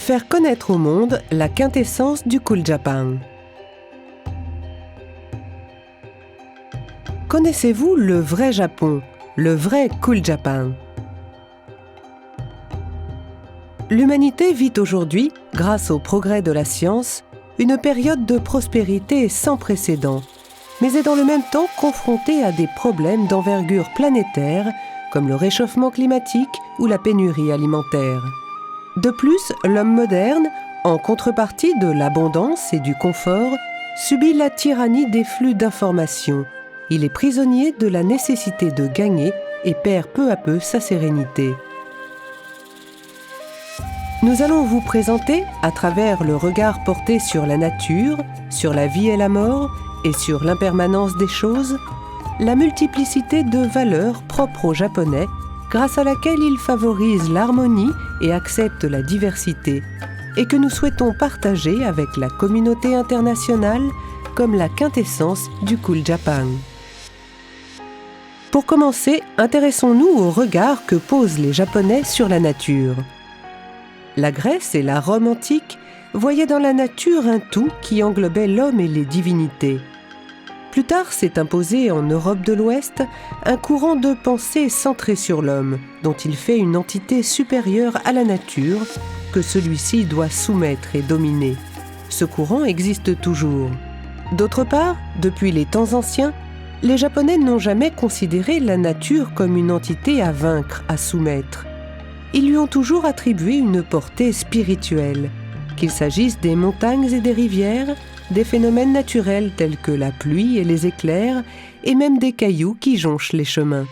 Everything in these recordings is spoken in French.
Faire connaître au monde la quintessence du Cool Japan. Connaissez-vous le vrai Japon, le vrai Cool Japan? L'humanité vit aujourd'hui, grâce au progrès de la science, une période de prospérité sans précédent, mais est dans le même temps confrontée à des problèmes d'envergure planétaire, comme le réchauffement climatique ou la pénurie alimentaire. De plus, l'homme moderne, en contrepartie de l'abondance et du confort, subit la tyrannie des flux d'informations. Il est prisonnier de la nécessité de gagner et perd peu à peu sa sérénité. Nous allons vous présenter, à travers le regard porté sur la nature, sur la vie et la mort, et sur l'impermanence des choses, la multiplicité de valeurs propres aux Japonais, grâce à laquelle ils favorisent l'harmonie et acceptent la diversité, et que nous souhaitons partager avec la communauté internationale comme la quintessence du Cool Japan. Pour commencer, intéressons-nous au regard que posent les Japonais sur la nature. La Grèce et la Rome antique voyaient dans la nature un tout qui englobait l'homme et les divinités. Plus tard s'est imposé en Europe de l'Ouest un courant de pensée centré sur l'homme, dont il fait une entité supérieure à la nature que celui-ci doit soumettre et dominer. Ce courant existe toujours. D'autre part, depuis les temps anciens, les Japonais n'ont jamais considéré la nature comme une entité à vaincre, à soumettre. Ils lui ont toujours attribué une portée spirituelle, qu'il s'agisse des montagnes et des rivières, des phénomènes naturels tels que la pluie et les éclairs, et même des cailloux qui jonchent les chemins.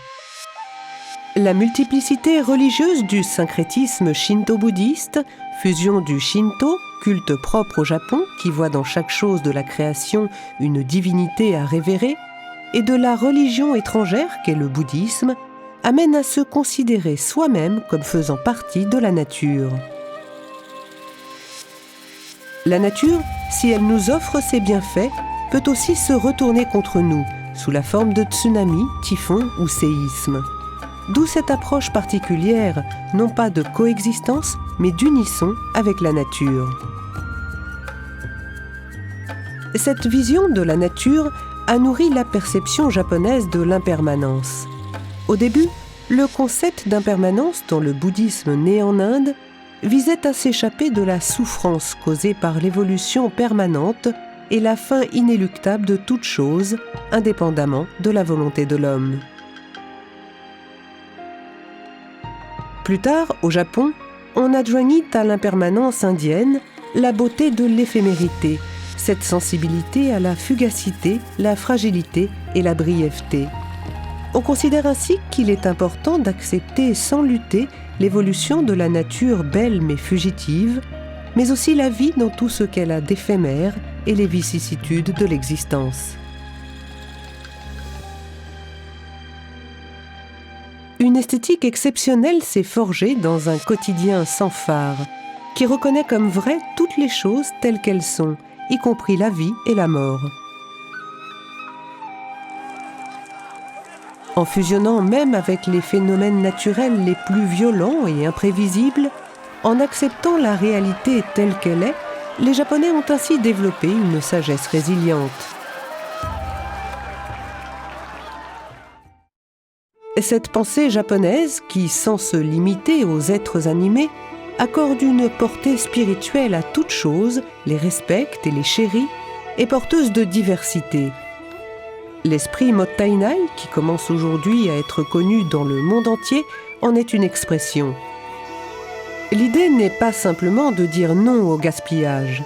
La multiplicité religieuse du syncrétisme shinto-bouddhiste, fusion du shinto, culte propre au Japon qui voit dans chaque chose de la création une divinité à révérer, et de la religion étrangère qu'est le bouddhisme, amène à se considérer soi-même comme faisant partie de la nature. La nature, si elle nous offre ses bienfaits, peut aussi se retourner contre nous, sous la forme de tsunamis, typhons ou séismes. D'où cette approche particulière, non pas de coexistence, mais d'unisson avec la nature. Cette vision de la nature a nourri la perception japonaise de l'impermanence. Au début, le concept d'impermanence dans le bouddhisme né en Inde visait à s'échapper de la souffrance causée par l'évolution permanente et la fin inéluctable de toute chose, indépendamment de la volonté de l'homme. Plus tard, au Japon, on adjoignit à l'impermanence indienne la beauté de l'éphémérité, cette sensibilité à la fugacité, la fragilité et la brièveté. On considère ainsi qu'il est important d'accepter sans lutter l'évolution de la nature belle mais fugitive, mais aussi la vie dans tout ce qu'elle a d'éphémère et les vicissitudes de l'existence. Une esthétique exceptionnelle s'est forgée dans un quotidien sans phare, qui reconnaît comme vraies toutes les choses telles qu'elles sont, y compris la vie et la mort. En fusionnant même avec les phénomènes naturels les plus violents et imprévisibles, en acceptant la réalité telle qu'elle est, les Japonais ont ainsi développé une sagesse résiliente. Cette pensée japonaise, qui, sans se limiter aux êtres animés, accorde une portée spirituelle à toutes choses, les respecte et les chérit, est porteuse de diversité. L'esprit Mottainai, qui commence aujourd'hui à être connu dans le monde entier, en est une expression. L'idée n'est pas simplement de dire non au gaspillage.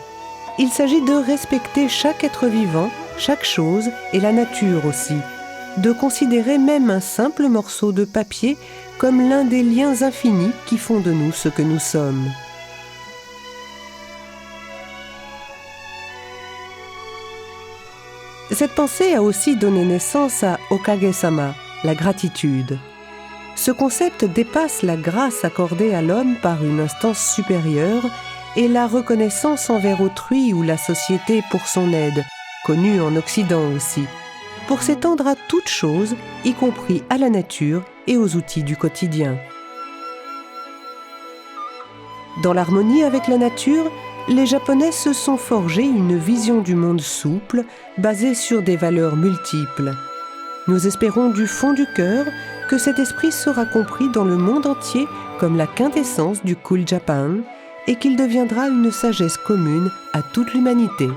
Il s'agit de respecter chaque être vivant, chaque chose et la nature aussi, de considérer même un simple morceau de papier comme l'un des liens infinis qui font de nous ce que nous sommes. Cette pensée a aussi donné naissance à Okage-sama, la gratitude. Ce concept dépasse la grâce accordée à l'homme par une instance supérieure et la reconnaissance envers autrui ou la société pour son aide, connue en Occident aussi, pour s'étendre à toute chose, y compris à la nature et aux outils du quotidien. Dans l'harmonie avec la nature, les Japonais se sont forgés une vision du monde souple, basée sur des valeurs multiples. Nous espérons du fond du cœur que cet esprit sera compris dans le monde entier comme la quintessence du Cool Japan et qu'il deviendra une sagesse commune à toute l'humanité.